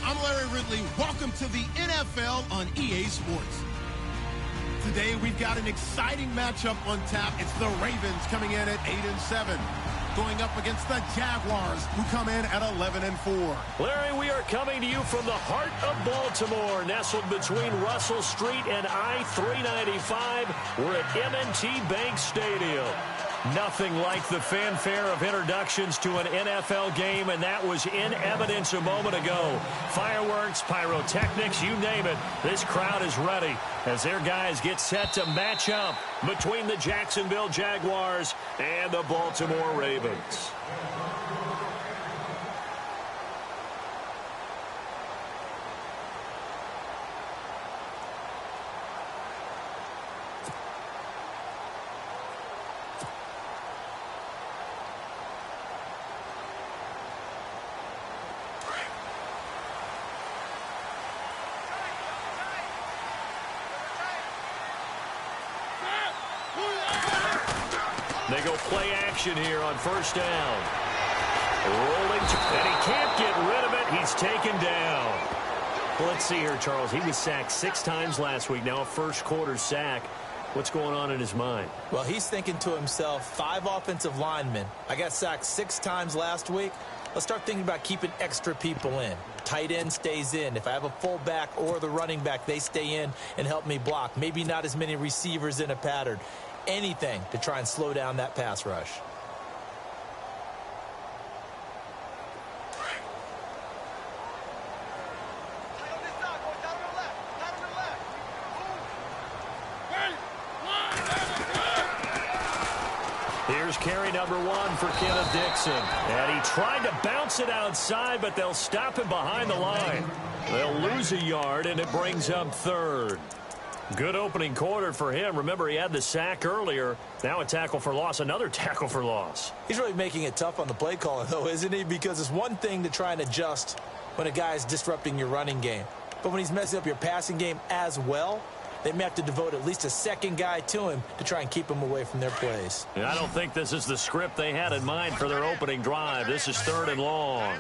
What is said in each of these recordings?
I'm Larry Ridley. Welcome to the NFL on EA Sports. Today, we've got an exciting matchup on tap. It's the Ravens coming in at 8-7. Going up against the Jaguars, who come in at 11-4. Larry, we are coming to you from the heart of Baltimore, nestled between Russell Street and I-395. We're at M&T Bank Stadium. Nothing like the fanfare of introductions to an NFL game, and that was in evidence a moment ago. Fireworks, pyrotechnics, you name it. This crowd is ready as their guys get set to match up between the Jacksonville Jaguars and the Baltimore Ravens. They go play action here on first down. Rolling, and he can't get rid of it. He's taken down. Well, let's see here, Charles. He was sacked 6 times last week. Now a first-quarter sack. What's going on in his mind? Well, he's thinking to himself, 5 offensive linemen. I got sacked 6 times last week. Let's start thinking about keeping extra people in. Tight end stays in. If I have a fullback or the running back, they stay in and help me block. Maybe not as many receivers in a pattern. Anything to try and slow down that pass rush. Here's carry number 1 for Kenneth Dixon. And he tried to bounce it outside, but they'll stop him behind the line. They'll lose a yard, and it brings up 3rd. Good opening quarter for him. Remember, he had the sack earlier. Now a tackle for loss, another tackle for loss. He's really making it tough on the play caller, though, isn't he? Because it's one thing to try and adjust when a guy is disrupting your running game. But when he's messing up your passing game as well, they may have to devote at least a second guy to him to try and keep him away from their plays. And I don't think this is the script they had in mind for their opening drive. This is 3rd and long.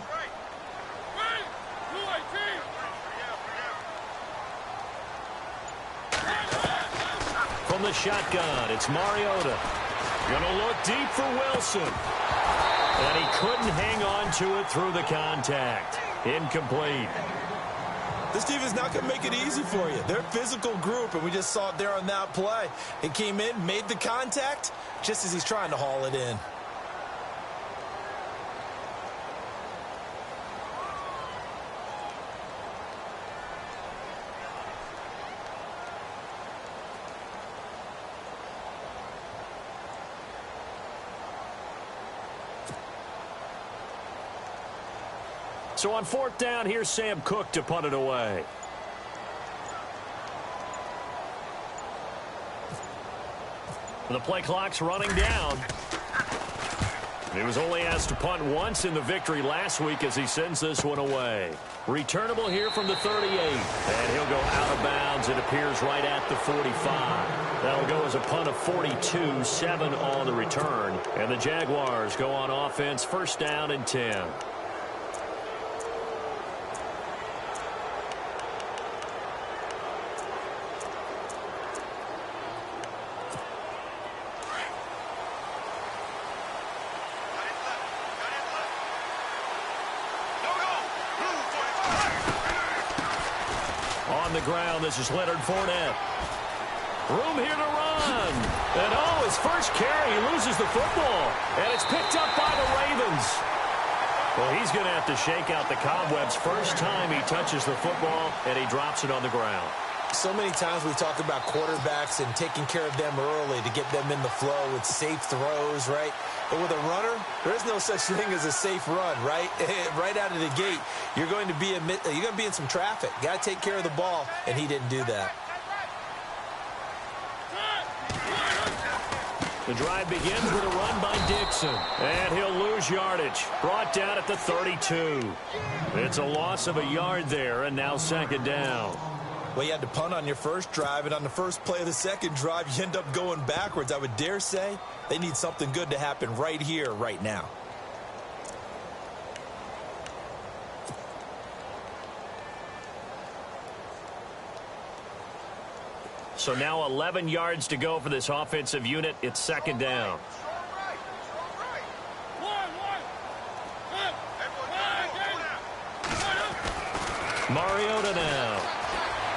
From the shotgun, it's Mariota. Gonna look deep for Wilson. And he couldn't hang on to it through the contact. Incomplete. This team is not going to make it easy for you. They're a physical group, and we just saw it there on that play. It came in, made the contact, just as he's trying to haul it in. So on 4th down, here's Sam Cook to punt it away. The play clock's running down. He was only asked to punt once in the victory last week as he sends this one away. Returnable here from the 38. And he'll go out of bounds, it appears, right at the 45. That'll go as a punt of 42, 7 on the return. And the Jaguars go on offense, 1st down and 10. On the ground, this is Leonard Fournette. Room here to run. And oh, his first carry, he loses the football. And it's picked up by the Ravens. Well, he's going to have to shake out the cobwebs first time he touches the football, and he drops it on the ground. So many times we talk about quarterbacks and taking care of them early to get them in the flow with safe throws, right? But with a runner, there is no such thing as a safe run, right? Right out of the gate, you're going to be in some traffic. Got to take care of the ball, and he didn't do that. The drive begins with a run by Dixon, and he'll lose yardage. Brought down at the 32. It's a loss of a yard there, and now 2nd down. Well, you had to punt on your first drive, and on the first play of the second drive, you end up going backwards. I would dare say they need something good to happen right here, right now. So now 11 yards to go for this offensive unit. It's second down. Mariota now.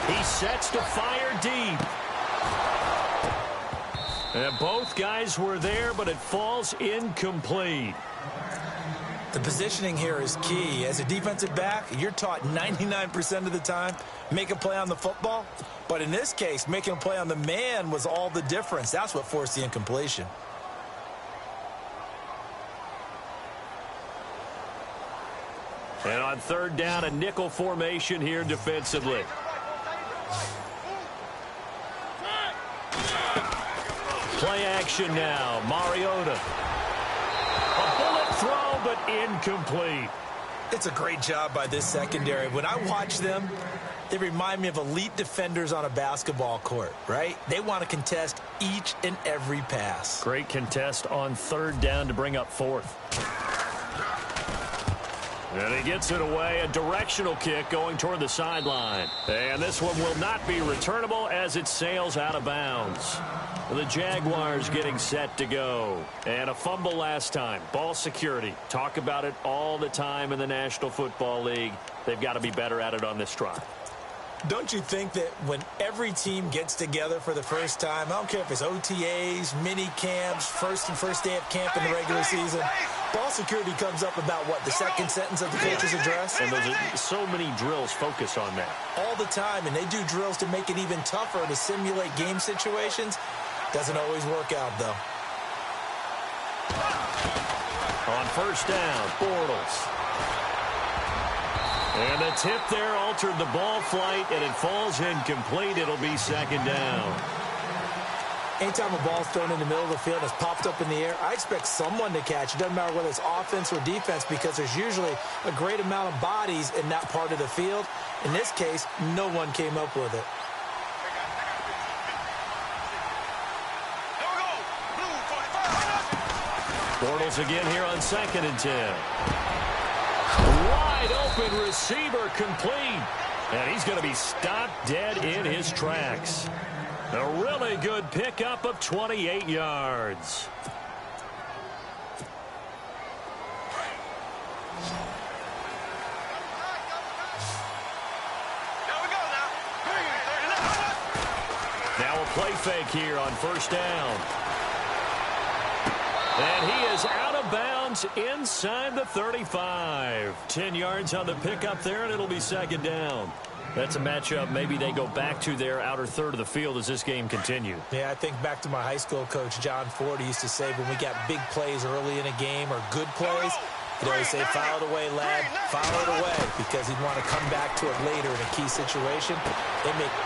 He sets to fire deep. And both guys were there, but it falls incomplete. The positioning here is key. As a defensive back, you're taught 99% of the time, make a play on the football. But in this case, making a play on the man was all the difference. That's what forced the incompletion. And on third down, a nickel formation here defensively. Play action now. Mariota. A bullet throw, but incomplete. It's a great job by this secondary. When I watch them, they remind me of elite defenders on a basketball court, right? They want to contest each and every pass. Great contest on third down to bring up fourth. And he gets it away. A directional kick going toward the sideline. And this one will not be returnable as it sails out of bounds. The Jaguars getting set to go. And a fumble last time. Ball security. Talk about it all the time in the National Football League. They've got to be better at it on this drive. Don't you think that when every team gets together for the first time, I don't care if it's OTAs, mini camps, first day of camp in the regular season, ball security comes up about what, the second sentence of the coach's address? And there's so many drills focus on that. All the time, and they do drills to make it even tougher to simulate game situations. Doesn't always work out, though. On first down, Bortles. And the tip there altered the ball flight, and it falls incomplete. It'll be second down. Anytime a ball's thrown in the middle of the field and it's popped up in the air, I expect someone to catch. It doesn't matter whether it's offense or defense because there's usually a great amount of bodies in that part of the field. In this case, no one came up with it. Bortles again here on 2nd and 10. Wide open receiver complete. And he's going to be stopped dead in his tracks. A really good pickup of 28 yards. Now a play fake here on first down. And he is out of bounds inside the 35. 10 yards on the pickup there, and it'll be second down. That's a matchup maybe they go back to their outer third of the field as this game continues. Yeah, I think back to my high school coach, John Ford. He used to say when we got big plays early in a game or good plays, he'd always say, foul it away, lad, foul it away, because he'd want to come back to it later in a key situation.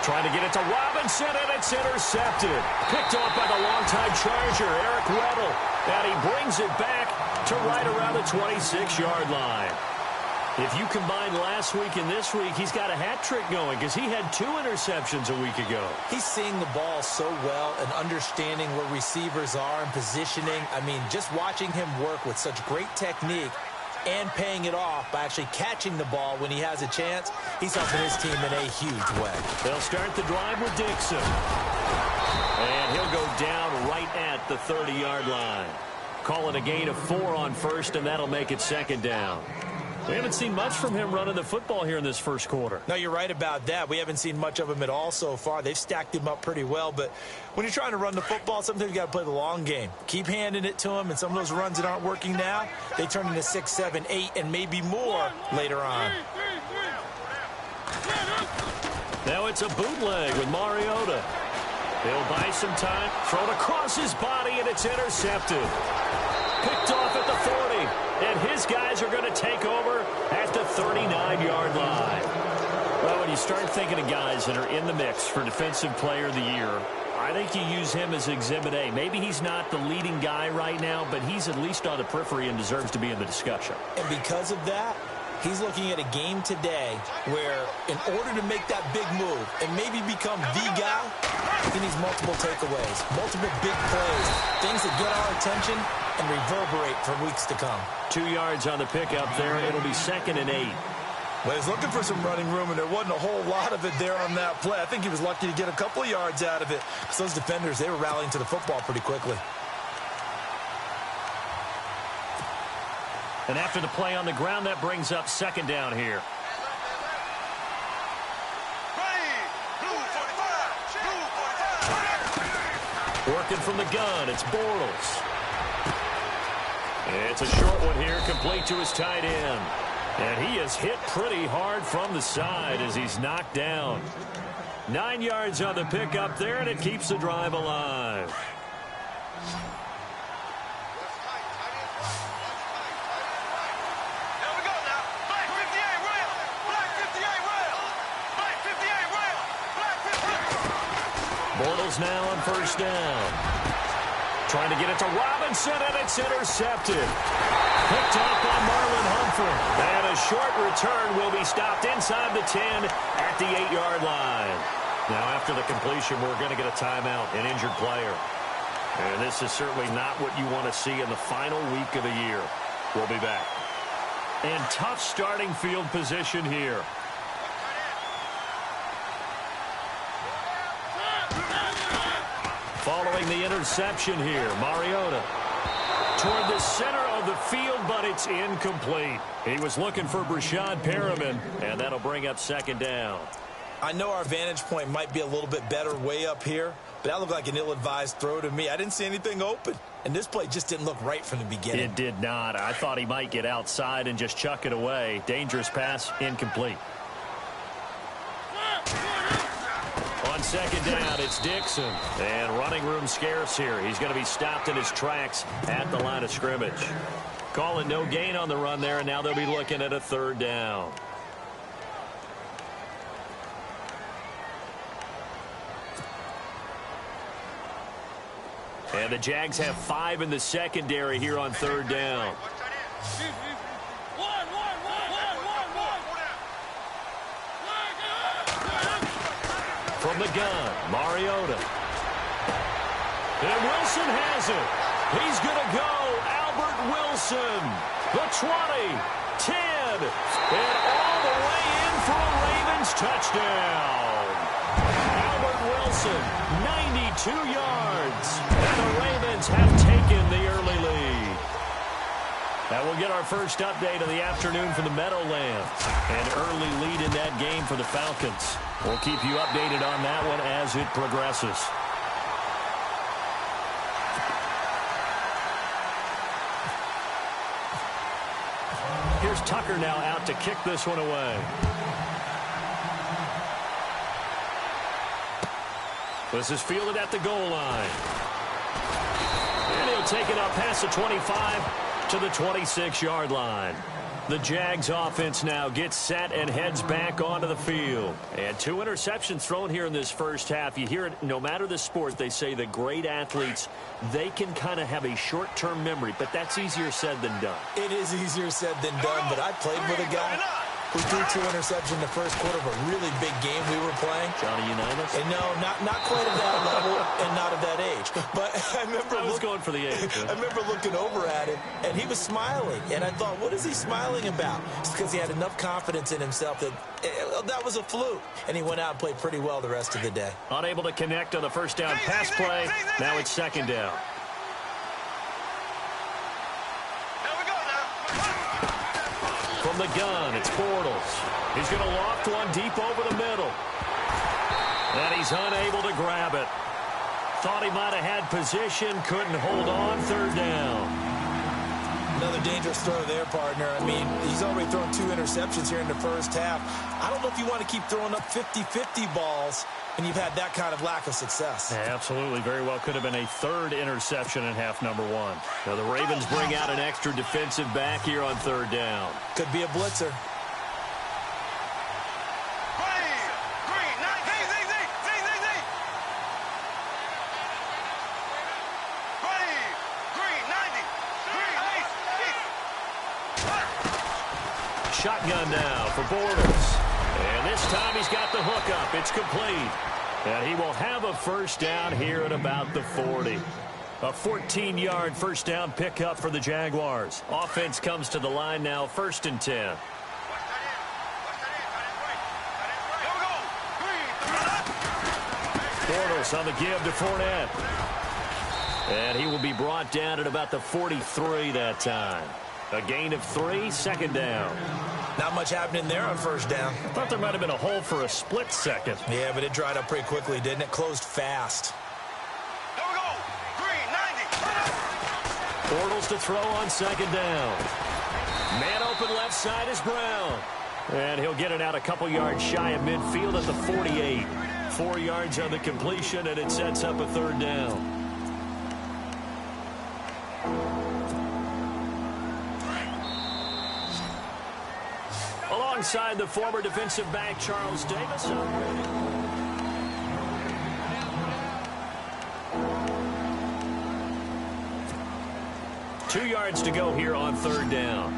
Trying to get it to Robinson, and it's intercepted. Picked off by the longtime Charger, Eric Weddle. And he brings it back to right around the 26-yard line. If you combine last week and this week, he's got a hat trick going because he had 2 interceptions a week ago. He's seeing the ball so well and understanding where receivers are and positioning. I mean, just watching him work with such great technique and paying it off by actually catching the ball when he has a chance, he's helping his team in a huge way. They'll start the drive with Dixon. And he'll go down right at the 30-yard line. Call it a gain of 4 on first, and that'll make it second down. We haven't seen much from him running the football here in this first quarter. No, you're right about that. We haven't seen much of him at all so far. They've stacked him up pretty well. But when you're trying to run the football, sometimes you got to play the long game. Keep handing it to him, and some of those runs that aren't working now, they turn into 6, 7, 8, and maybe more later on. Now it's a bootleg with Mariota. He'll buy some time, thrown across his body, and it's intercepted. Picked off at the 40. And his guys are going to take over at the 39-yard line. Well, when you start thinking of guys that are in the mix for Defensive Player of the Year, I think you use him as Exhibit A. Maybe he's not the leading guy right now, but he's at least on the periphery and deserves to be in the discussion. And because of that, he's looking at a game today where in order to make that big move and maybe become the guy, he needs multiple takeaways, multiple big plays, things that get our attention and reverberate for weeks to come. 2 yards on the pickup there. It'll be 2nd and 8. Well, he's looking for some running room, and there wasn't a whole lot of it there on that play. I think he was lucky to get a couple of yards out of it, because those defenders, they were rallying to the football pretty quickly. And after the play on the ground, that brings up second down here. Working from the gun, it's Bortles. It's a short one here, complete to his tight end. And he is hit pretty hard from the side as he's knocked down. 9 yards on the pickup there, and it keeps the drive alive. Bortles now on first down. Trying to get it to Robinson, and it's intercepted. Picked off by Marlon Humphrey. And a short return will be stopped inside the 10 at the 8-yard line. Now, after the completion, we're going to get a timeout, an injured player. And this is certainly not what you want to see in the final week of the year. We'll be back. And tough starting field position here. Following the interception here, Mariota toward the center of the field, but it's incomplete. He was looking for Brashad Perriman, and that'll bring up second down. I know our vantage point might be a little bit better way up here, but that looked like an ill-advised throw to me. I didn't see anything open, and this play just didn't look right from the beginning. It did not. I thought he might get outside and just chuck it away. Dangerous pass, incomplete. On second down, it's Dixon. And running room scarce here. He's going to be stopped in his tracks at the line of scrimmage. Calling no gain on the run there, and now they'll be looking at a third down. And the Jags have 5 in the secondary here on third down. From the gun, Mariota. And Wilson has it. He's going to go. Albert Wilson. The 20, 10, and all the way in for a Ravens touchdown. Albert Wilson, 92 yards. And the Ravens have taken the early lead. Now we'll get our first update of the afternoon from the Meadowlands. An early lead in that game for the Falcons. We'll keep you updated on that one as it progresses. Here's Tucker now out to kick this one away. This is fielded at the goal line. And he'll take it up past the 25 to the 26-yard line. The Jags offense now gets set and heads back onto the field. And 2 interceptions thrown here in this first half. You hear it, no matter the sport, they say that great athletes, they can kind of have a short-term memory, but that's easier said than done. It is easier said than done, but I played with a guy who threw 2 interceptions in the first quarter of a really big game we were playing. Johnny Unitas? And no, not quite at that level and not at that age. But I remember I was going for the age. I remember looking over at him, and he was smiling. And I thought, what is he smiling about? It's because he had enough confidence in himself that that was a fluke. And he went out and played pretty well the rest of the day. Unable to connect on the first down pass play. Now it's second down. From the gun, it's Bortles. He's going to loft one deep over the middle. And he's unable to grab it. Thought he might have had position, couldn't hold on, third down. Another dangerous throw there, partner. I mean, he's already thrown 2 interceptions here in the first half. I don't know if you want to keep throwing up 50-50 balls when you've had that kind of lack of success. Yeah, absolutely. Very well could have been a 3rd interception in half number 1. Now the Ravens bring out an extra defensive back here on third down. Could be a blitzer. Shotgun now for Bortles. And this time he's got the hook up. It's complete. And he will have a first down here at about the 40. A 14-yard first down pickup for the Jaguars. Offense comes to the line now, 1st and 10. Bortles on the give to Fournette. And he will be brought down at about the 43 that time. A gain of 3, second down. Not much happening there on first down. I thought there might have been a hole for a split second. Yeah, but it dried up pretty quickly, didn't it? Closed fast. There we go. Green, 90. Bortles to throw on second down. Man open left side is Brown. And he'll get it out a couple yards shy of midfield at the 48. 4 yards on the completion, and it sets up a third down. Alongside the former defensive back, Charles Davis. 2 yards to go here on third down.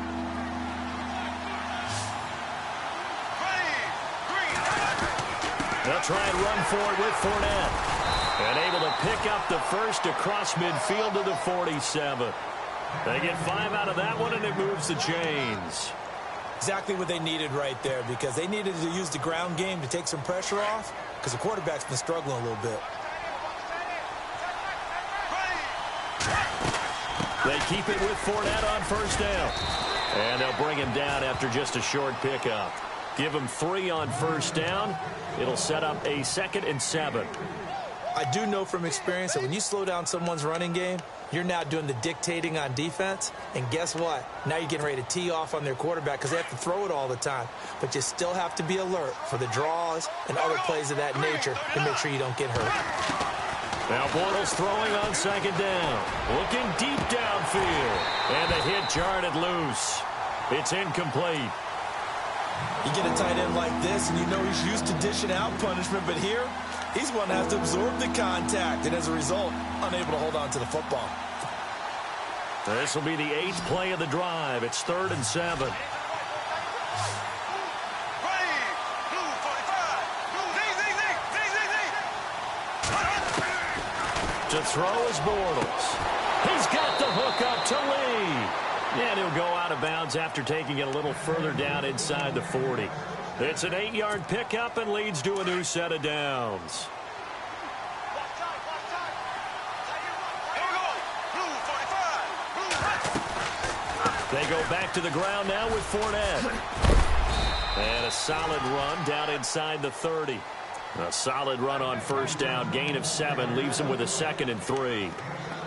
They'll try and run forward with Fournette. And able to pick up the first across midfield to the 47. They get 5 out of that one, and it moves the chains. Exactly what they needed right there, because they needed to use the ground game to take some pressure off, because the quarterback's been struggling a little bit. They keep it with Fournette on first down. And they'll bring him down after just a short pickup. Give him 3 on first down. It'll set up a 2nd and 7. I do know from experience that when you slow down someone's running game, you're now doing the dictating on defense. And guess what? Now you're getting ready to tee off on their quarterback because they have to throw it all the time. But you still have to be alert for the draws and other plays of that nature to make sure you don't get hurt. Now Bortles throwing on second down. Looking deep downfield. And the hit jarred it loose. It's incomplete. You get a tight end like this, and you know he's used to dishing out punishment, but here, he's one that has to absorb the contact, and as a result, unable to hold on to the football. This will be the 8th play of the drive. It's 3rd and 7. To throw is Bortles. He's got the hook up to Lee. And he'll go out of bounds after taking it a little further down inside the 40. It's an 8-yard pickup and leads to a new set of downs. They go back to the ground now with Fournette. And a solid run down inside the 30. A solid run on first down. Gain of 7 leaves him with a 2nd and 3.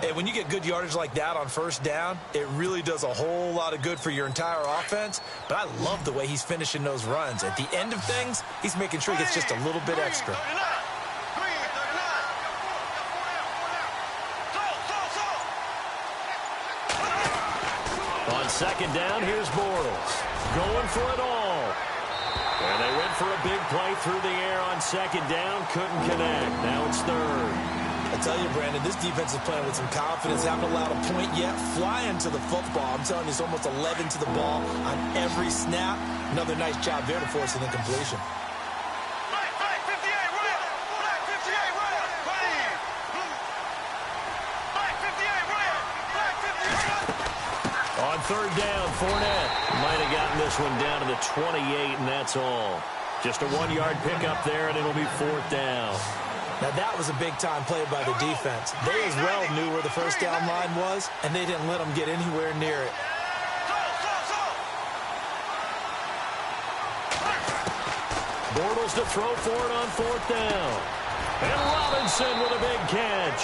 Hey, when you get good yardage like that on first down, it really does a whole lot of good for your entire offense. But I love the way he's finishing those runs. At the end of things, he's making sure he gets just a little bit extra. On second down, here's Bortles. Going for it all. And they went for a big play through the air on second down. Couldn't connect. Now it's 3rd. I tell you, Brandon, this defense is playing with some confidence. Haven't allowed a point yet. Flying to the football. I'm telling you, it's almost 11 to the ball on every snap. Another nice job there to force an incompletion. On third down, Fournette might have gotten this one down to the 28, and that's all. Just a 1-yard pickup there, and it'll be 4th down. Now, that was a big-time play by the defense. They as well knew where the first down line was, and they didn't let them get anywhere near it. Bortles to throw for it on 4th down. And Robinson with a big catch.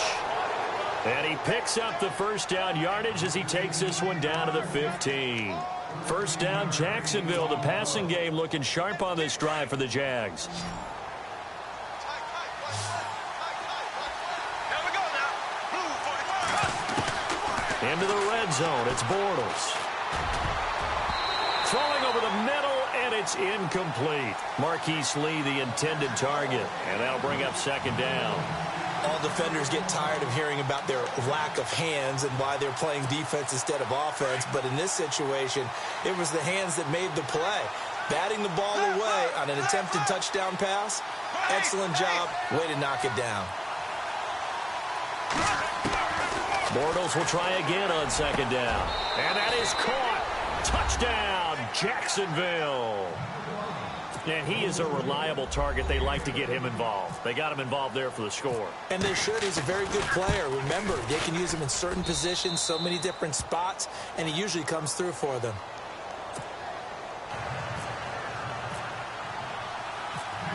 And he picks up the first down yardage as he takes this one down to the 15. First down, Jacksonville. The passing game looking sharp on this drive for the Jags. Into the red zone, it's Bortles. Throwing over the middle, and it's incomplete. Marquise Lee, the intended target, and that'll bring up second down. All defenders get tired of hearing about their lack of hands and why they're playing defense instead of offense, but in this situation, it was the hands that made the play. Batting the ball away on an attempted touchdown pass, excellent job, way to knock it down. Bortles will try again on second down. And that is caught. Touchdown, Jacksonville. And he is a reliable target. They like to get him involved. They got him involved there for the score. And they should. He's a very good player. Remember, they can use him in certain positions, so many different spots, and he usually comes through for them.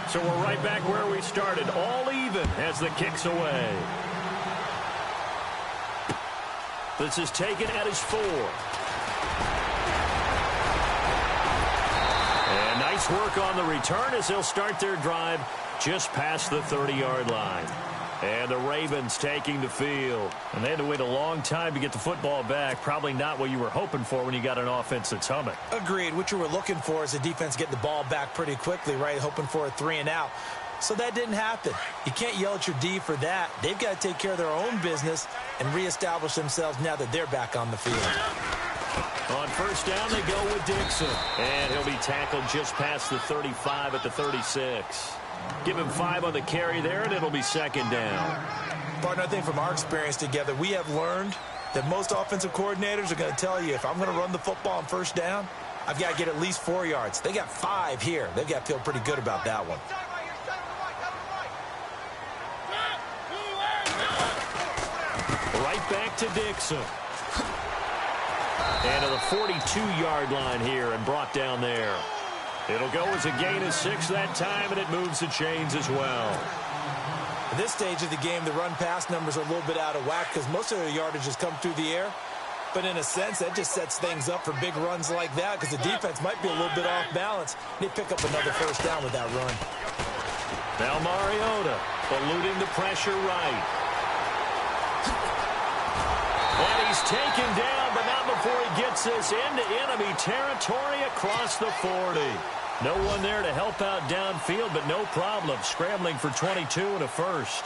So we're right back where we started, all even as the kick's away. This is taken at his 4. And nice work on the return as they'll start their drive just past the 30-yard line. And the Ravens taking the field. And they had to wait a long time to get the football back. Probably not what you were hoping for when you got an offense that's humming. Agreed. What you were looking for is the defense getting the ball back pretty quickly, right? Hoping for a 3-and-out. So that didn't happen. You can't yell at your D for that. They've got to take care of their own business and reestablish themselves now that they're back on the field. On first down, they go with Dixon. And he'll be tackled just past the 35 at the 36. Give him 5 on the carry there, and it'll be second down. Partner, I think from our experience together, we have learned that most offensive coordinators are going to tell you, if I'm going to run the football on first down, I've got to get at least 4 yards. They got 5 here. They've got to feel pretty good about that one. Right back to Dixon. And to the 42-yard line here and brought down there. It'll go as a gain of 6 that time, and it moves the chains as well. At this stage of the game, the run-pass numbers are a little bit out of whack because most of their yardage has come through the air. But in a sense, that just sets things up for big runs like that because the defense might be a little bit off balance. They pick up another first down with that run. Now Mariota eluding the pressure right. And he's taken down, but not before he gets this into enemy territory across the 40. No one there to help out downfield, but no problem. Scrambling for 22 and a first.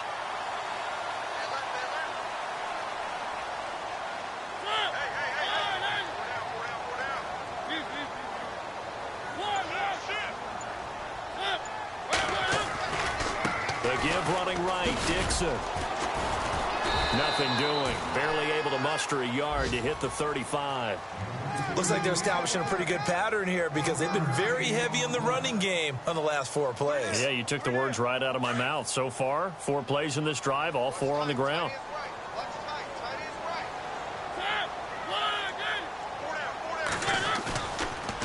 The give running right, Dixon. Nothing doing. Barely able to muster a yard to hit the 35. Looks like they're establishing a pretty good pattern here because they've been very heavy in the running game on the last 4 plays. Yeah, you took the words right out of my mouth. So far, 4 plays in this drive, all 4 on the ground.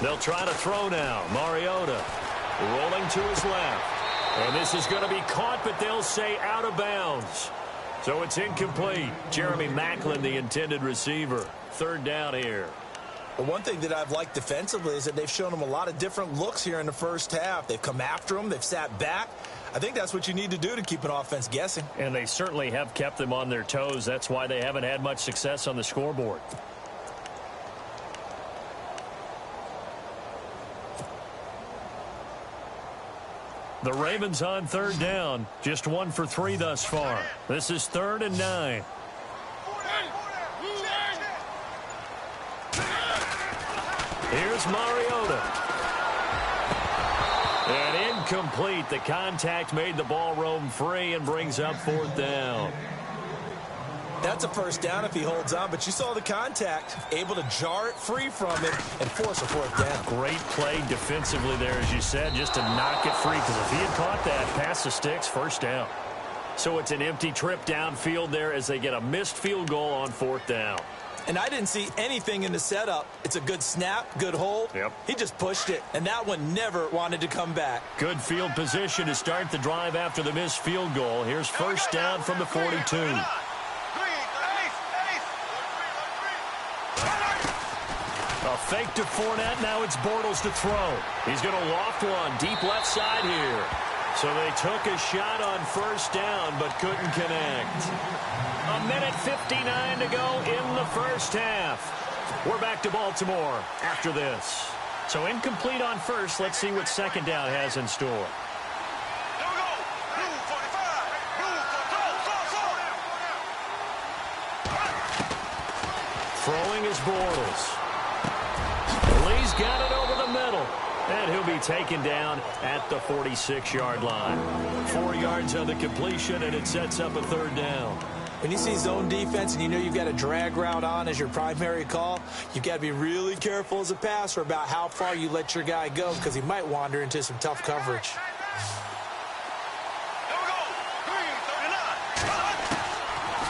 They'll try to throw now. Mariota rolling to his left. And this is going to be caught, but they'll say out of bounds. So it's incomplete. Jeremy Maclin, the intended receiver. Third down here. Well, one thing that I've liked defensively is that they've shown them a lot of different looks here in the first half. They've come after them. They've sat back. I think that's what you need to do to keep an offense guessing. And they certainly have kept them on their toes. That's why they haven't had much success on the scoreboard. The Ravens on third down. Just 1 for 3 thus far. This is 3rd and 9. Here's Mariota. And incomplete. The contact made the ball roam free and brings up 4th down. That's a first down if he holds on, but you saw the contact, able to jar it free from him and force a 4th down. Great play defensively there, as you said, just to knock it free, because if he had caught that, past the sticks, first down. So it's an empty trip downfield there as they get a missed field goal on 4th down. And I didn't see anything in the setup. It's a good snap, good hold. Yep. He just pushed it, and that one never wanted to come back. Good field position to start the drive after the missed field goal. Here's first down from the 42. A fake to Fournette. Now it's Bortles to throw. He's going to loft one deep left side here. So they took a shot on first down but couldn't connect. 1:59 to go in the first half. We're back to Baltimore after this. So incomplete on first. Let's see what second down has in store. Throwing is Bortles. Lee's got it over the middle. And he'll be taken down at the 46-yard line. 4 yards on the completion, and it sets up a 3rd down. When you see zone defense and you know you've got a drag route on as your primary call, you've got to be really careful as a passer about how far you let your guy go because he might wander into some tough coverage.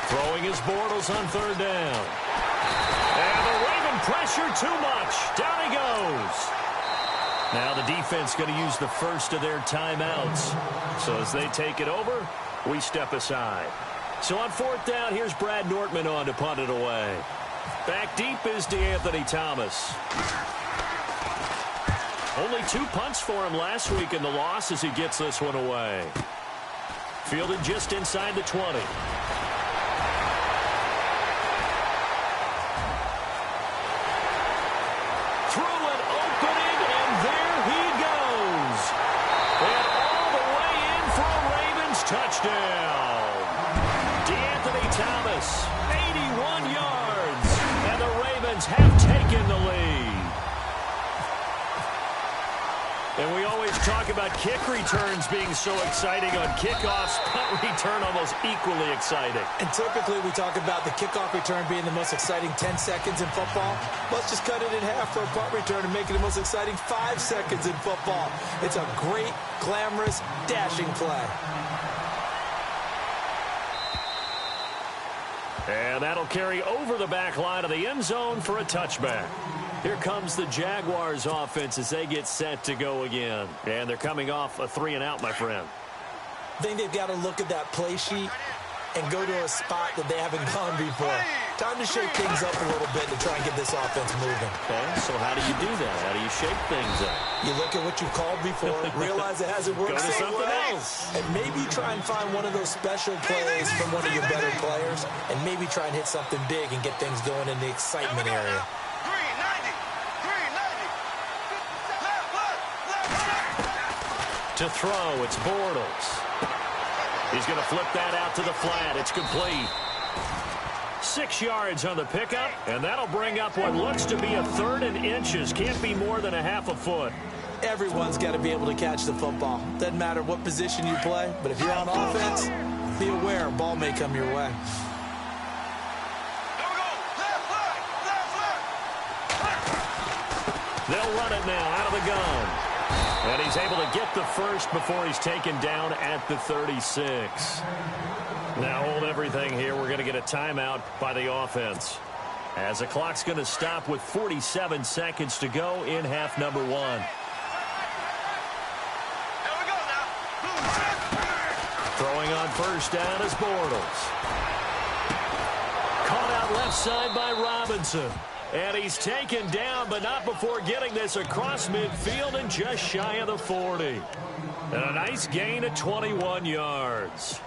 Throwing his Bortles on third down. And the Raven pressure too much. Down he goes. Now the defense going to use the first of their timeouts. So as they take it over, we step aside. So on fourth down, here's Brad Nortman on to punt it away. Back deep is DeAnthony Thomas. Only 2 punts for him last week in the loss as he gets this one away. Fielded just inside the 20. Through an opening, and there he goes. And all the way in for a Ravens touchdown. DeAnthony Thomas, 81 yards, and the Ravens have taken the lead. And we always talk about kick returns being so exciting on kickoffs. Punt return almost equally exciting. And typically we talk about the kickoff return being the most exciting 10 seconds in football. Let's just cut it in half for a punt return and make it the most exciting 5 seconds in football. It's a great, glamorous, dashing play. And that'll carry over the back line of the end zone for a touchback. Here comes the Jaguars offense as they get set to go again. And they're coming off a 3-and-out, my friend. I think they've got to look at that play sheet and go to a spot that they haven't gone before. Time to shake things up a little bit to try and get this offense moving. Okay, so how do you do that? How do you shake things up? You look at what you've called before, realize it hasn't worked Go to so something well, else. and maybe try and find one of those special plays from one of your better players, and maybe try and hit something big and get things going in the excitement area. To throw, it's Bortles. He's going to flip that out to the flat. It's complete. 6 yards on the pickup, and that'll bring up what looks to be a 3rd and inches. Can't be more than a half a foot. Everyone's got to be able to catch the football. Doesn't matter what position you play, but if you're on offense, be aware a ball may come your way. They'll run it now out of the gun. And he's able to get the first before he's taken down at the 36. Now hold everything here. We're going to get a timeout by the offense. As the clock's going to stop with 47 seconds to go in half number 1. Throwing on first down is Bortles. Caught out left side by Robinson. And he's taken down, but not before getting this across midfield and just shy of the 40. And a nice gain of 21 yards.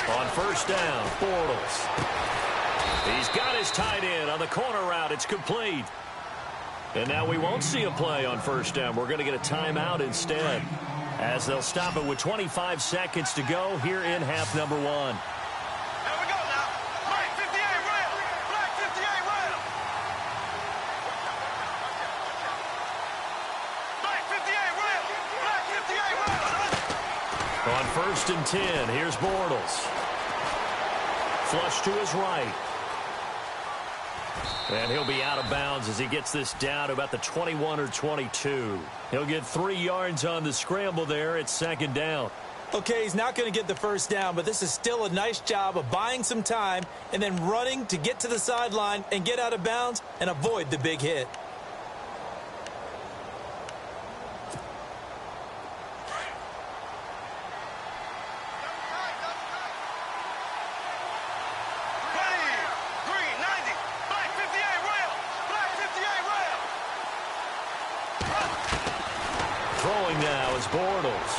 On first down, Bortles. He's got his tight end on the corner route. It's complete. And now we won't see a play on first down. We're going to get a timeout instead, as they'll stop it with 25 seconds to go here in half number 1. Here we go now. Flag 58 rail. Flag 58 rail. Flag 58 rail. Flag 58 rail. On first and 10, here's Bortles. Flush to his right. And he'll be out of bounds as he gets this down to about the 21 or 22. He'll get 3 yards on the scramble there. It's second down. Okay, he's not going to get the first down, but this is still a nice job of buying some time and then running to get to the sideline and get out of bounds and avoid the big hit. Throwing now is Bortles.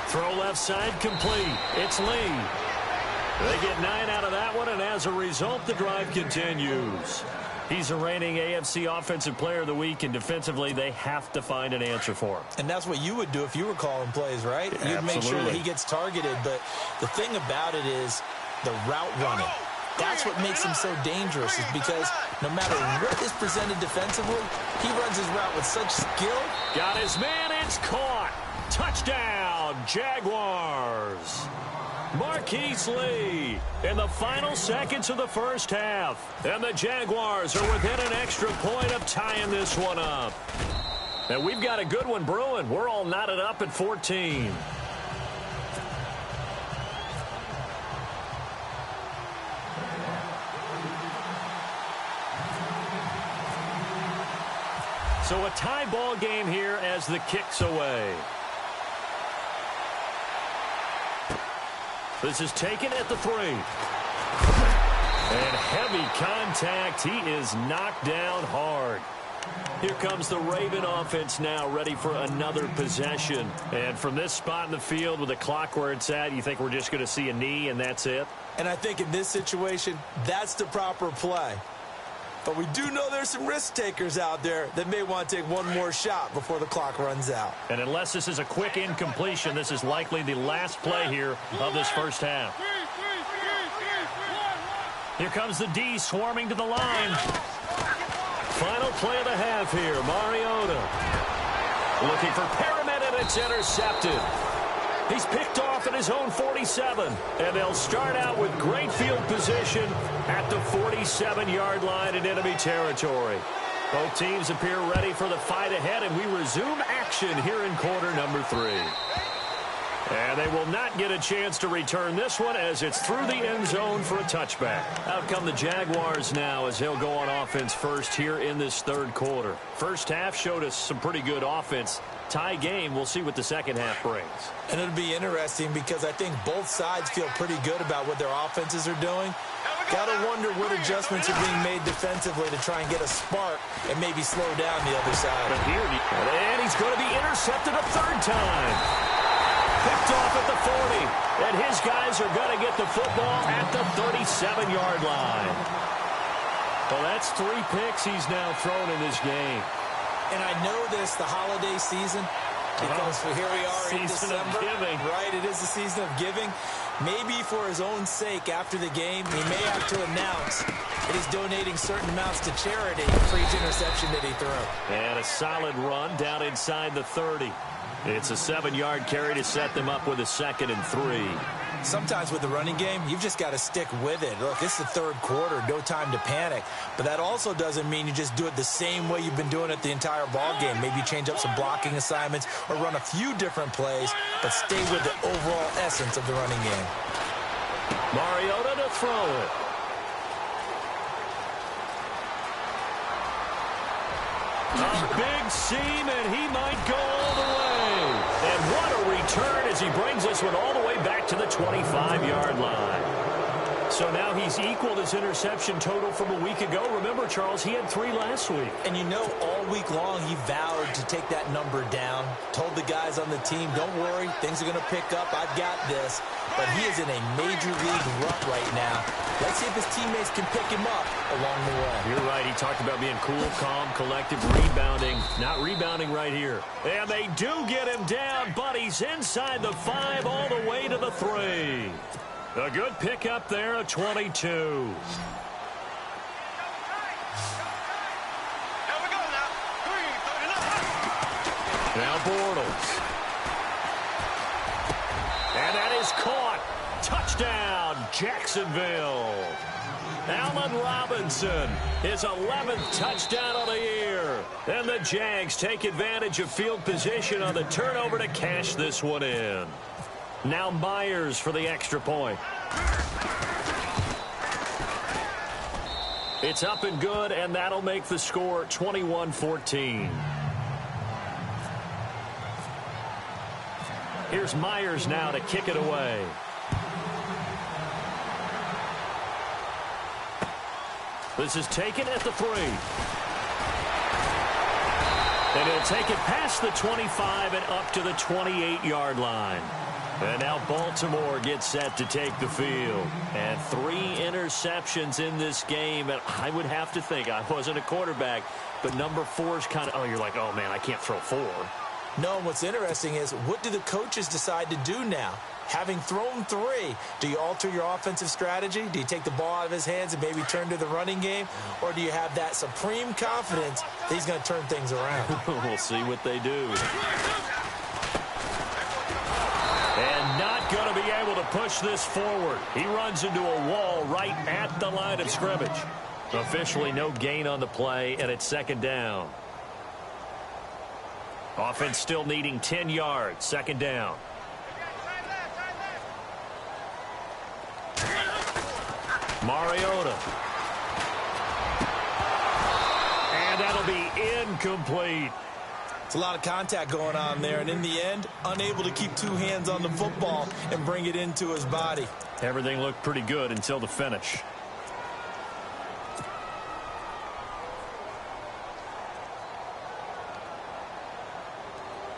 Throw left side complete. It's Lee. They get 9 out of that one, and as a result, the drive continues. He's a reigning AFC Offensive Player of the Week, and defensively, they have to find an answer for him. And that's what you would do if you were calling plays, right? Yeah, you'd make sure that he gets targeted. But the thing about it is the route running. That's what makes him so dangerous, is because no matter what is presented defensively, he runs his route with such skill. Got his man, it's caught. Touchdown, Jaguars. Marquise Lee in the final seconds of the first half. And the Jaguars are within an extra point of tying this one up. And we've got a good one brewing. We're all knotted up at 14. So a tie ball game here as the kick's away. This is taken at the 3. And heavy contact. He is knocked down hard. Here comes the Raven offense now, ready for another possession. And from this spot in the field with the clock where it's at, you think we're just going to see a knee and that's it? And I think in this situation, that's the proper play. But we do know there's some risk takers out there that may want to take one more shot before the clock runs out. And unless this is a quick incompletion, this is likely the last play here of this first half. Here comes the D swarming to the line. Final play of the half here, Mariota. Looking for Pyramid, and it's intercepted. He's picked off at his own 47, and they'll start out with great field position at the 47-yard line in enemy territory. Both teams appear ready for the fight ahead, and we resume action here in quarter number 3. And they will not get a chance to return this one as it's through the end zone for a touchback. Out come the Jaguars now as they'll go on offense first here in this third quarter. First half showed us some pretty good offense. Tie game, we'll see what the second half brings. And it'll be interesting because I think both sides feel pretty good about what their offenses are doing. Got to wonder what adjustments are being made defensively to try and get a spark and maybe slow down the other side. But here, and he's going to be intercepted a third time. Picked off at the 40, and his guys are going to get the football at the 37-yard line. Well, that's 3 picks he's now thrown in this game. And I know this, the holiday season, because here we are in December. Right, it is the season of giving. Maybe for his own sake after the game, he may have to announce that he's donating certain amounts to charity for each interception that he threw. And a solid run down inside the 30. It's a 7-yard carry to set them up with a 2nd and 3. Sometimes with the running game, you've just got to stick with it. Look, it's the third quarter, no time to panic. But that also doesn't mean you just do it the same way you've been doing it the entire ball game. Maybe change up some blocking assignments or run a few different plays, but stay with the overall essence of the running game. Mariota to throw it. A big seam, and he might go all the way. And what a return as he brings this one all the way back to the 25-yard line. So now he's equaled his interception total from a week ago. Remember, Charles, he had 3 last week. And you know, all week long he vowed to take that number down. Told the guys on the team, don't worry, things are going to pick up. I've got this. But he is in a major league rut right now. Let's see if his teammates can pick him up along the way. You're right. He talked about being cool, calm, collective, rebounding. Not rebounding right here. And they do get him down, but he's inside the 5 all the way to the 3. A good pickup there, a 22. Here we go now. 3, 39. Now Bortles. And that is caught. Touchdown, Jacksonville. Allen Robinson, his 11th touchdown of the year. And the Jags take advantage of field position on the turnover to cash this one in. Now Myers for the extra point. It's up and good, and that'll make the score 21-14. Here's Myers now to kick it away. This is taken at the 3. And he'll take it past the 25 and up to the 28-yard line. And now Baltimore gets set to take the field. And 3 interceptions in this game. And I would have to think, I wasn't a quarterback, but number 4 is kind of, oh, you're like, oh, man, I can't throw 4. No, what's interesting is, what do the coaches decide to do now? Having thrown 3, do you alter your offensive strategy? Do you take the ball out of his hands and maybe turn to the running game? Or do you have that supreme confidence that he's going to turn things around? We'll see what they do. And not going to be able to push this forward. He runs into a wall right at the line of scrimmage. Officially no gain on the play, and it's second down. Offense still needing 10 yards. Second down. Mariota. And that'll be incomplete. It's a lot of contact going on there, and in the end, unable to keep 2 hands on the football and bring it into his body. Everything looked pretty good until the finish.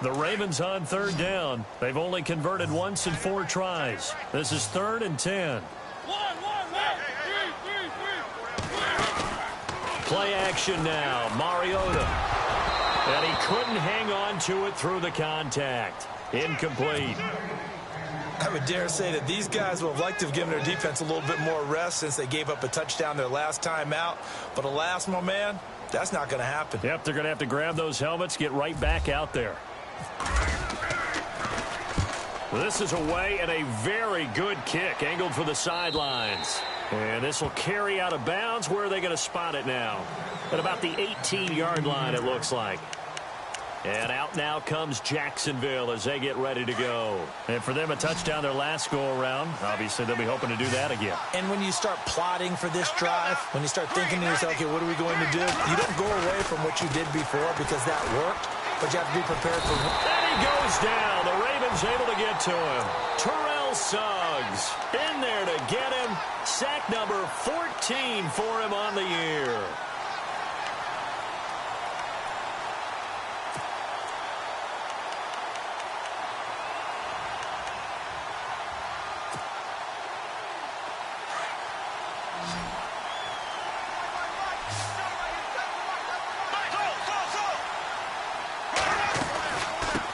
The Ravens on third down. They've only converted once in 4 tries. This is 3rd and 10. Play action now. Mariota. And he couldn't hang on to it through the contact. Incomplete. I would dare say that these guys would have liked to have given their defense a little bit more rest since they gave up a touchdown their last time out. But alas, my man, that's not going to happen. Yep, they're going to have to grab those helmets, get right back out there. This is away and a very good kick angled for the sidelines. And this will carry out of bounds. Where are they going to spot it now? At about the 18-yard line, it looks like. And out now comes Jacksonville as they get ready to go. And for them, a touchdown their last go-around. Obviously, they'll be hoping to do that again. And when you start plotting for this drive, when you start thinking to yourself, okay, what are we going to do? You don't go away from what you did before because that worked, but you have to be prepared for it. And he goes down. The Ravens able to get to him. Terrell Suggs in there to get him. Sack number 14 for him on the year.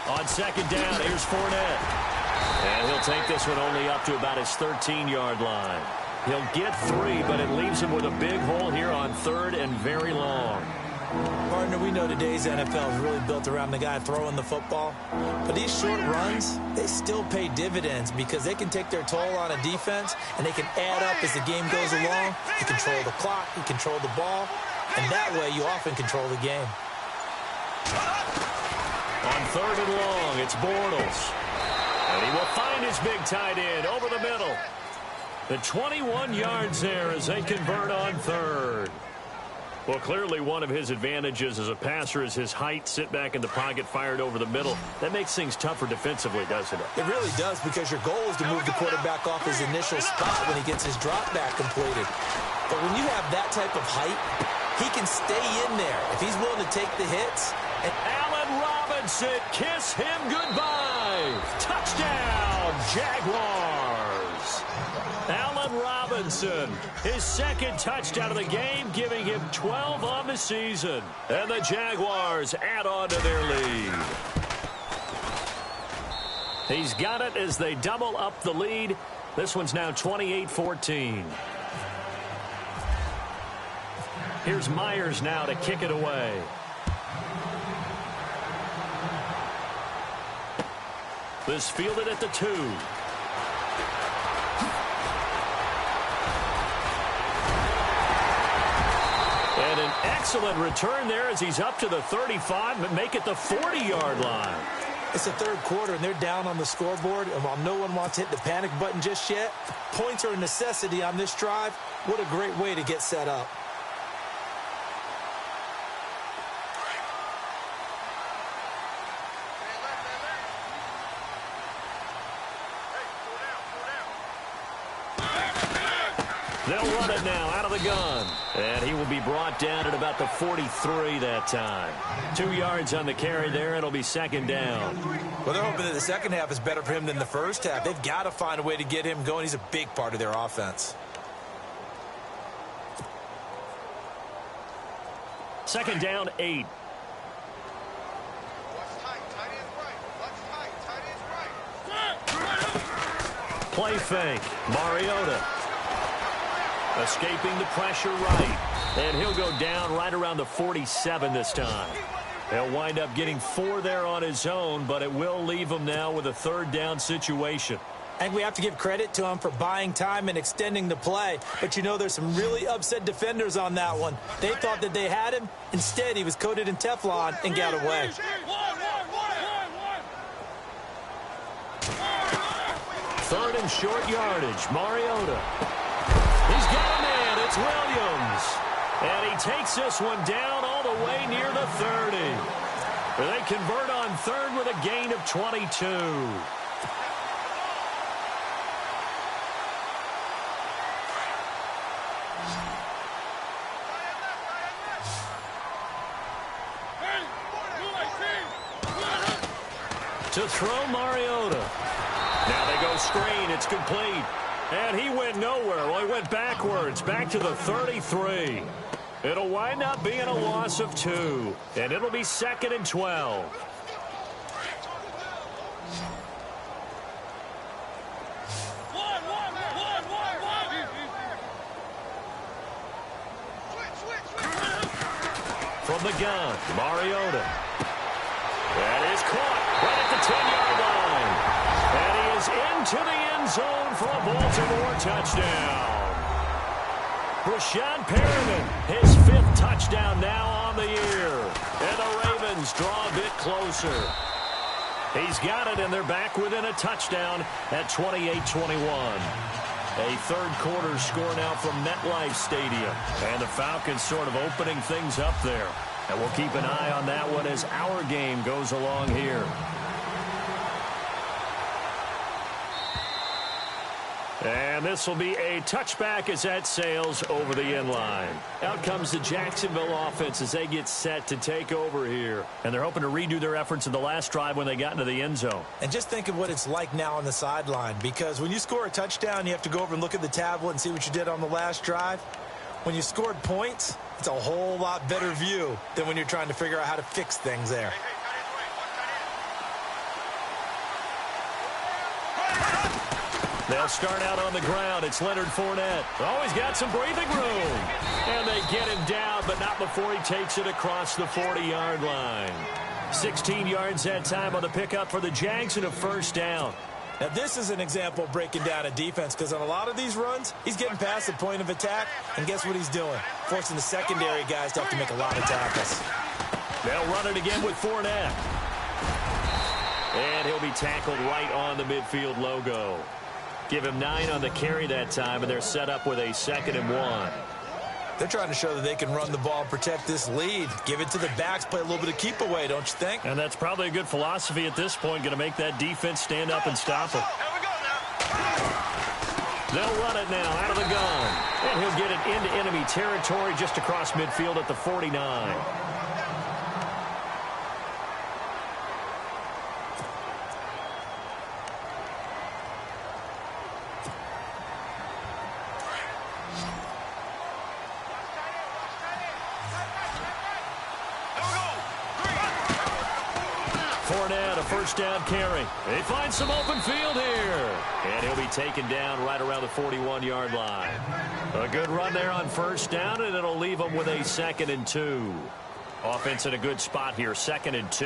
On second down, here's Fournette. And he'll take this one only up to about his 13-yard line. He'll get 3, but it leaves him with a big hole here on 3rd and very long. Partner, we know today's NFL is really built around the guy throwing the football. But these short runs, they still pay dividends because they can take their toll on a defense, and they can add up as the game goes along. You control the clock, you control the ball, and that way you often control the game. On 3rd and long, it's Bortles. And he will find his big tight end over the middle. The 21 yards there as they convert on 3rd. Well, clearly one of his advantages as a passer is his height. Sit back in the pocket, fired over the middle. That makes things tougher defensively, doesn't it? It really does, because your goal is to move the quarterback off his initial spot when he gets his drop back completed. But when you have that type of height, he can stay in there if he's willing to take the hits. And Allen Robinson, kiss him goodbye. Touchdown, Jaguars. Allen Robinson, his 2nd touchdown of the game, giving him 12 on the season. And the Jaguars add on to their lead. He's got it as they double up the lead. This one's now 28-14. Here's Myers now to kick it away. This fielded at the 2. And an excellent return there as he's up to the 35, but make it the 40-yard line. It's the 3rd quarter, and they're down on the scoreboard. And while no one wants to hit the panic button just yet, points are a necessity on this drive. What a great way to get set up. They'll run it now out of the gun. And he will be brought down at about the 43 that time. 2 yards on the carry there. It'll be second down. Well, they're hoping that the second half is better for him than the first half. They've got to find a way to get him going. He's a big part of their offense. Second down, 8. Play fake. Mariota. Escaping the pressure right. And he'll go down right around the 47 this time. He'll wind up getting 4 there on his own, but it will leave him now with a third down situation. I think we have to give credit to him for buying time and extending the play. But, you know, there's some really upset defenders on that one. They thought that they had him. Instead, he was coated in Teflon and got away. Third and short yardage. Mariota. He's got a man. It's Williams. And he takes this one down all the way near the 30. They convert on third with a gain of 22. To throw Mariota. Now they go screen. It's complete. And he went nowhere. Well, he went backwards. Back to the 33. It'll wind up being a loss of 2. And it'll be 2nd and 12. From the gun, Mariota. That is caught right at the 10-yard line. And he is into the end zone for a Baltimore touchdown. Rashad Perriman, his 5th touchdown now on the year. And the Ravens draw a bit closer. He's got it, and they're back within a touchdown at 28-21. A third-quarter score now from MetLife Stadium. And the Falcons sort of opening things up there. And we'll keep an eye on that one as our game goes along here. And this will be a touchback as that sails over the end line. Out comes the Jacksonville offense as they get set to take over here. And they're hoping to redo their efforts in the last drive when they got into the end zone. And just think of what it's like now on the sideline, because when you score a touchdown, you have to go over and look at the tablet and see what you did on the last drive. When you scored points, it's a whole lot better view than when you're trying to figure out how to fix things there. They'll start out on the ground. It's Leonard Fournette. Oh, he's got some breathing room. And they get him down, but not before he takes it across the 40-yard line. 16 yards that time on the pickup for the Jags and a first down. Now, this is an example of breaking down a defense, because on a lot of these runs, he's getting past the point of attack, and guess what he's doing? Forcing the secondary guys to have to make a lot of tackles. They'll run it again with Fournette. And he'll be tackled right on the midfield logo. Give him 9 on the carry that time, and they're set up with a 2nd and 1. They're trying to show that they can run the ball and protect this lead. Give it to the backs, play a little bit of keep away, don't you think? And that's probably a good philosophy at this point, going to make that defense stand up and stop it. They'll run it now out of the gun. And he'll get it into enemy territory just across midfield at the 49. Fournette, a first down carry. They find some open field here. And he'll be taken down right around the 41-yard line. A good run there on first down, and it'll leave them with a 2nd and 2. Offense in a good spot here, 2nd and 2.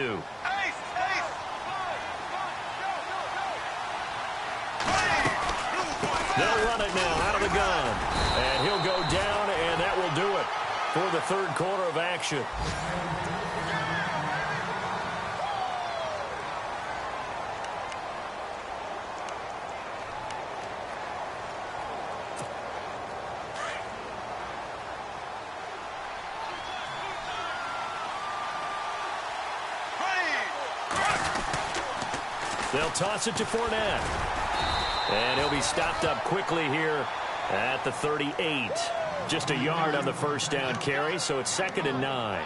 They'll run it now out of the gun. And he'll go down, and that will do it for the third quarter of action. They'll toss it to Fournette. And he'll be stopped up quickly here at the 38. Just a yard on the first down carry, so it's 2nd and 9.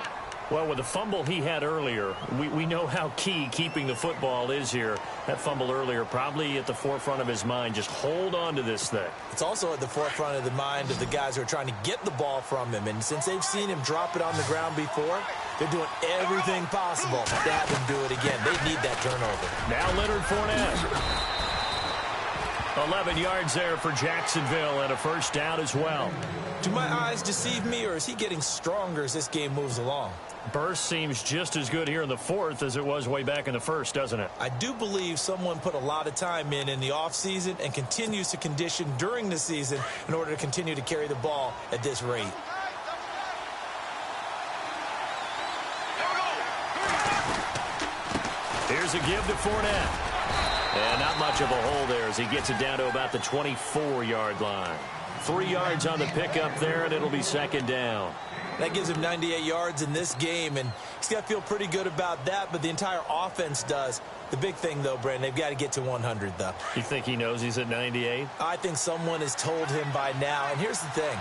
Well, with the fumble he had earlier, we know how key keeping the football is here. That fumble earlier probably at the forefront of his mind. Just hold on to this thing. It's also at the forefront of the mind of the guys who are trying to get the ball from him. And since they've seen him drop it on the ground before, they're doing everything possible to have him do it again. They need that turnover. Now Leonard Fournette. 11 yards there for Jacksonville and a first down as well. Do my eyes deceive me, or is he getting stronger as this game moves along? Burst seems just as good here in the fourth as it was way back in the first, doesn't it? I do believe someone put a lot of time in the offseason and continues to condition during the season in order to continue to carry the ball at this rate. Here's a give to Fournette. And not much of a hole there as he gets it down to about the 24-yard line. 3 yards on the pickup there, and it'll be second down. That gives him 98 yards in this game, and he's got to feel pretty good about that, but the entire offense does. The big thing, though, Brandon, they've got to get to 100, though. You think he knows he's at 98? I think someone has told him by now, and here's the thing.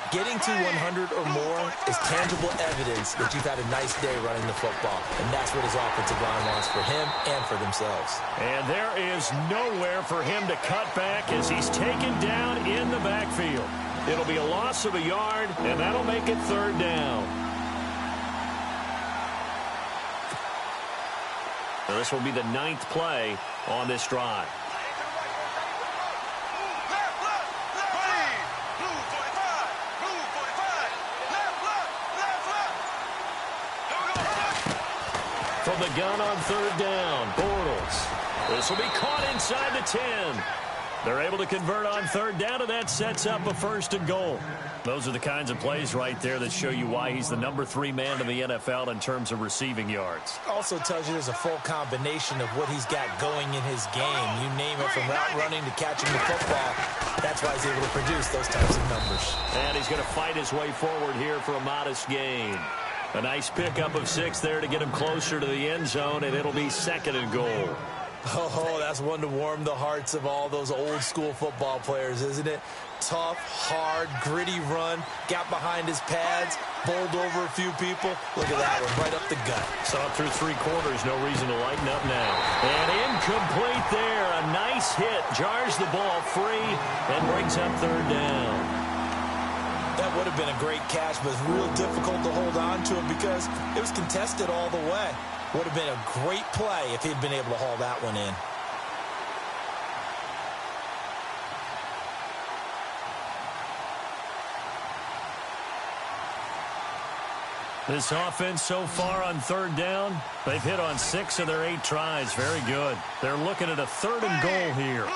Getting to 100 or more is tangible evidence that you've had a nice day running the football, and that's what his offensive line wants for him and for themselves. And there is nowhere for him to cut back as he's taken down in the backfield. It'll be a loss of a yard, and that'll make it third down. Now this will be the 9th play on this drive. From the gun on third down, Bortles. This will be caught inside the 10. They're able to convert on third down, and that sets up a first and goal. Those are the kinds of plays right there that show you why he's the number 3 man in the NFL in terms of receiving yards. Also tells you there's a full combination of what he's got going in his game. You name it, from route running to catching the football. That's why he's able to produce those types of numbers. And he's going to fight his way forward here for a modest gain. A nice pickup of 6 there to get him closer to the end zone, and it'll be second and goal. Oh, that's one to warm the hearts of all those old-school football players, isn't it? Tough, hard, gritty run, got behind his pads, bowled over a few people. Look at that one, right up the gut. Saw it through 3 quarters, no reason to lighten up now. And incomplete there, a nice hit, jars the ball free, and brings up third down. That would have been a great catch, but it's real difficult to hold on to it because it was contested all the way. Would have been a great play if he'd been able to haul that one in. This offense so far on third down, they've hit on 6 of their 8 tries. Very good. They're looking at a third and goal here.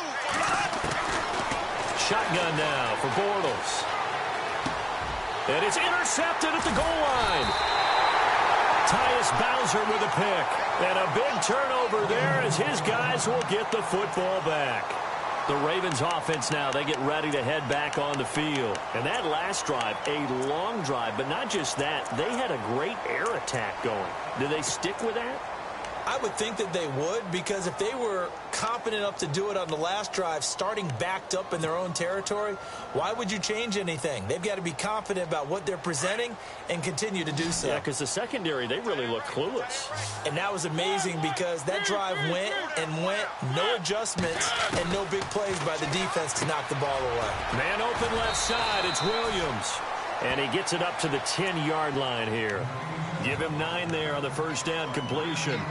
Shotgun now for Bortles. And it's intercepted at the goal line. Tyus Bowser with a pick. And a big turnover there as his guys will get the football back. The Ravens offense now, they get ready to head back on the field. And that last drive, a long drive, but not just that, they had a great air attack going. Do they stick with that? I would think that they would, because if they were confident enough to do it on the last drive, starting backed up in their own territory, why would you change anything? They've got to be confident about what they're presenting and continue to do so. Yeah, because the secondary, they really look clueless. And that was amazing because that drive went and went, no adjustments, and no big plays by the defense to knock the ball away. Man open left side, it's Williams. And he gets it up to the 10-yard line here. Give him 9 there on the first down completion.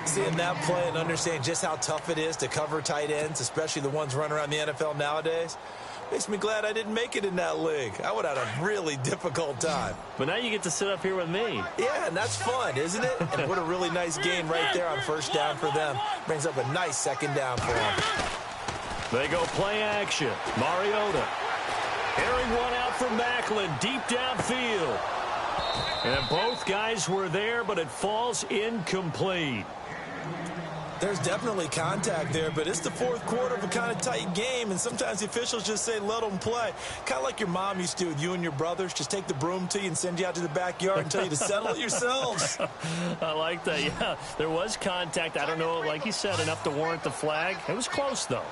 Seeing that play and understanding just how tough it is to cover tight ends, especially the ones running around the NFL nowadays, makes me glad I didn't make it in that league. I would have had a really difficult time. But now you get to sit up here with me. Yeah, and that's fun, isn't it? And what a really nice gain right there on first down for them. Brings up a nice second down for them. They go play action. Mariota. Airing one out from Macklin, deep downfield. And both guys were there, but it falls incomplete. There's definitely contact there, but it's the fourth quarter of a kind of tight game, and sometimes the officials just say, let them play. Kind of like your mom used to do with you and your brothers. Just take the broom to you and send you out to the backyard and tell you to settle it yourselves. I like that, yeah. There was contact. I don't know, like you said, enough to warrant the flag. It was close, though.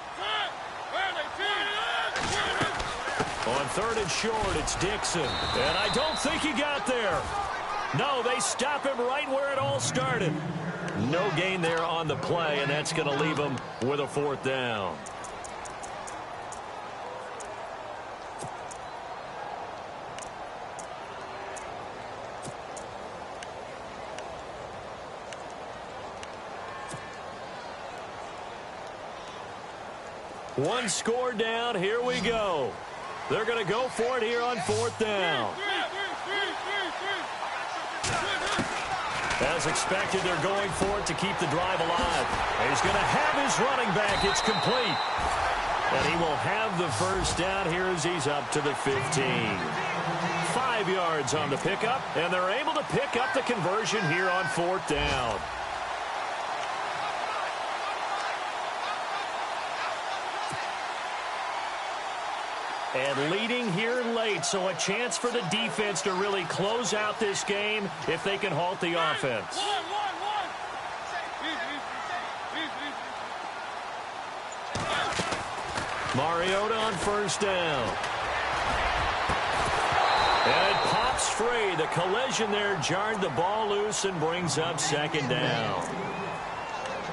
On third and short, it's Dixon. And I don't think he got there. No, they stop him right where it all started. No gain there on the play, and that's going to leave him with a fourth down. One score down. Here we go. They're going to go for it here on 4th down. As expected, they're going for it to keep the drive alive. He's going to have his running back. It's complete. And he will have the first down here as he's up to the 15. 5 yards on the pickup, and they're able to pick up the conversion here on 4th down. And leading here late, so a chance for the defense to really close out this game if they can halt the offense. Mariota on 1st down. And it pops free. The collision there jarred the ball loose and brings up 2nd down.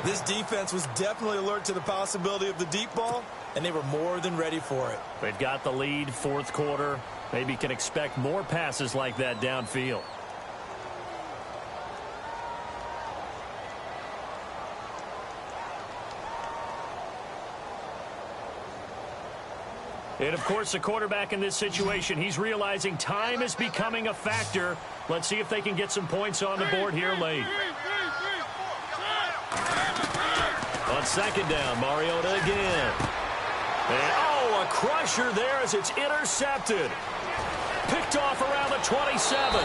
This defense was definitely alert to the possibility of the deep ball, and they were more than ready for it. They've got the lead, 4th quarter. Maybe can expect more passes like that downfield. And, of course, the quarterback in this situation, he's realizing time is becoming a factor. Let's see if they can get some points on the board here late. On 2nd down, Mariota again. And, oh, a crusher there as it's intercepted. Picked off around the 27.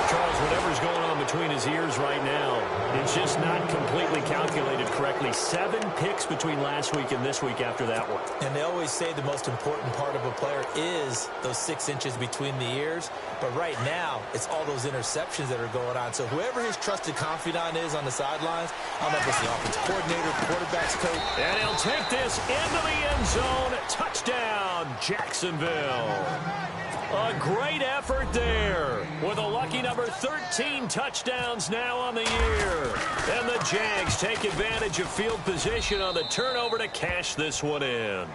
Charles, whatever's going on between his ears right now, it's just not completely calculated correctly. 7 picks between last week and this week after that one. And they always say the most important part of a player is those 6 inches between the ears. But right now, it's all those interceptions that are going on. So whoever his trusted confidant is on the sidelines, I don't know if it's the offensive coordinator, quarterback's coach. And he'll take this into the end zone. Touchdown, Jacksonville. A great effort there with a lucky number 13 touchdowns now on the year. And the Jags take advantage of field position on the turnover to cash this one in.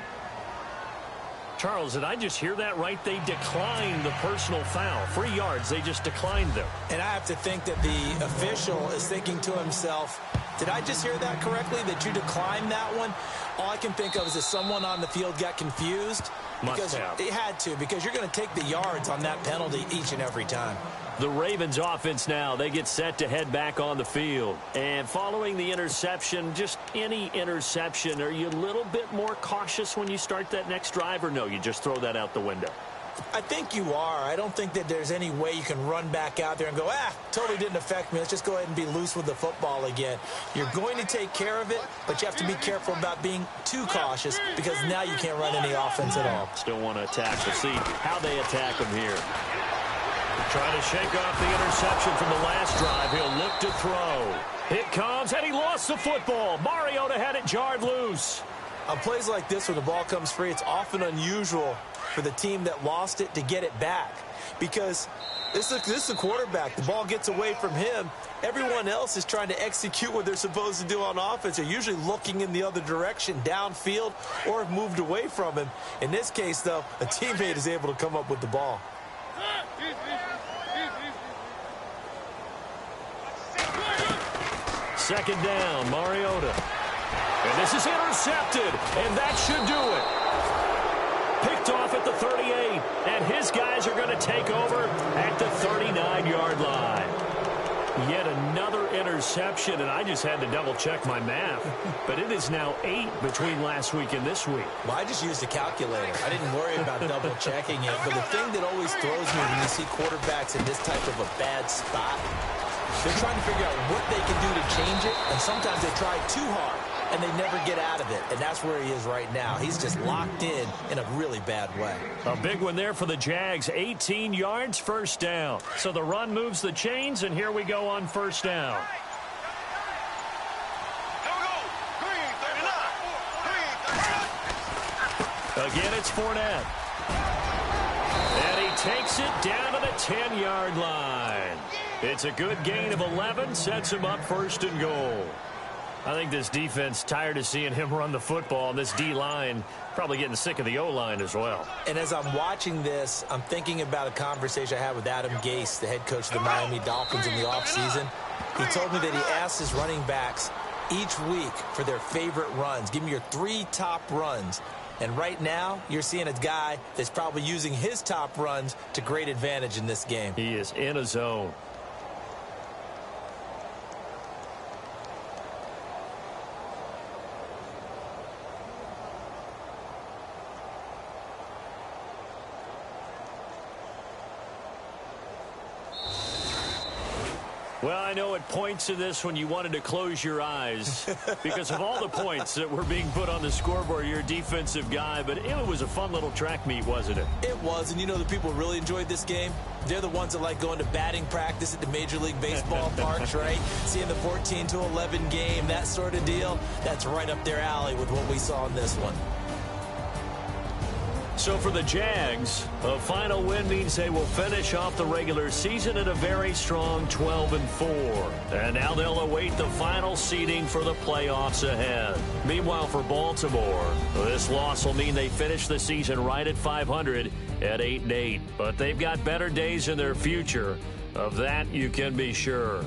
Charles, did I just hear that right? They declined the personal foul. 3 yards, they just declined them. And I have to think that the official is thinking to himself, did I just hear that correctly, that you declined that one? All I can think of is that someone on the field got confused. Must have. It had to, because you're going to take the yards on that penalty each and every time. The Ravens offense now, they get set to head back on the field. And following the interception, just any interception, are you a little bit more cautious when you start that next drive, or no, you just throw that out the window? I think you are. I don't think that there's any way you can run back out there and go, totally didn't affect me. Let's just go ahead and be loose with the football again. You're going to take care of it, but you have to be careful about being too cautious because now you can't run any offense at all. Still want to attack. We'll see how they attack them here. Trying to shake off the interception from the last drive. He'll look to throw. It comes, and he lost the football. Mariota had it jarred loose. On plays like this where the ball comes free, it's often unusual for the team that lost it to get it back because this is a quarterback. The ball gets away from him. Everyone else is trying to execute what they're supposed to do on offense. They're usually looking in the other direction, downfield, or have moved away from him. In this case, though, a teammate is able to come up with the ball. Second down, Mariota. And this is intercepted, and that should do it. Picked off at the 38, and his guys are going to take over at the 39-yard line. Yet another interception, and I just had to double-check my math. But it is now 8 between last week and this week. Well, I just used a calculator. I didn't worry about double-checking it. But the thing that always throws me when you see quarterbacks in this type of a bad spot, they're trying to figure out what they can do to change it, and sometimes they try too hard, and they never get out of it. And that's where he is right now. He's just locked in a really bad way. A big one there for the Jags. 18 yards, first down. So the run moves the chains, and here we go on first down. Again, it's Fournette. And he takes it down to the 10-yard line. It's a good gain of 11, sets him up first and goal. I think this defense tired of seeing him run the football, and this D-line probably getting sick of the O-line as well. And as I'm watching this, I'm thinking about a conversation I had with Adam Gase, the head coach of the Miami Dolphins in the offseason. He told me that he asked his running backs each week for their favorite runs. Give me your 3 top runs. And right now, you're seeing a guy that's probably using his top runs to great advantage in this game. He is in a zone. Well, I know at points in this when you wanted to close your eyes because of all the points that were being put on the scoreboard. You're a defensive guy, but it was a fun little track meet, wasn't it? It was, and you know the people really enjoyed this game? They're the ones that like going to batting practice at the Major League Baseball parks, right? Seeing the 14-11 game, that sort of deal. That's right up their alley with what we saw in this one. So for the Jags, a final win means they will finish off the regular season at a very strong 12-4. And now they'll await the final seeding for the playoffs ahead. Meanwhile, for Baltimore, this loss will mean they finish the season right at 500 at 8-8. But they've got better days in their future. Of that, you can be sure.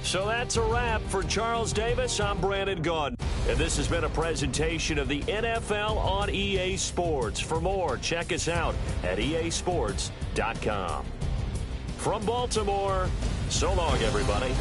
So that's a wrap. For Charles Davis, I'm Brandon Gaudin. And this has been a presentation of the NFL on EA Sports. For more, check us out at easports.com. From Baltimore, so long, everybody.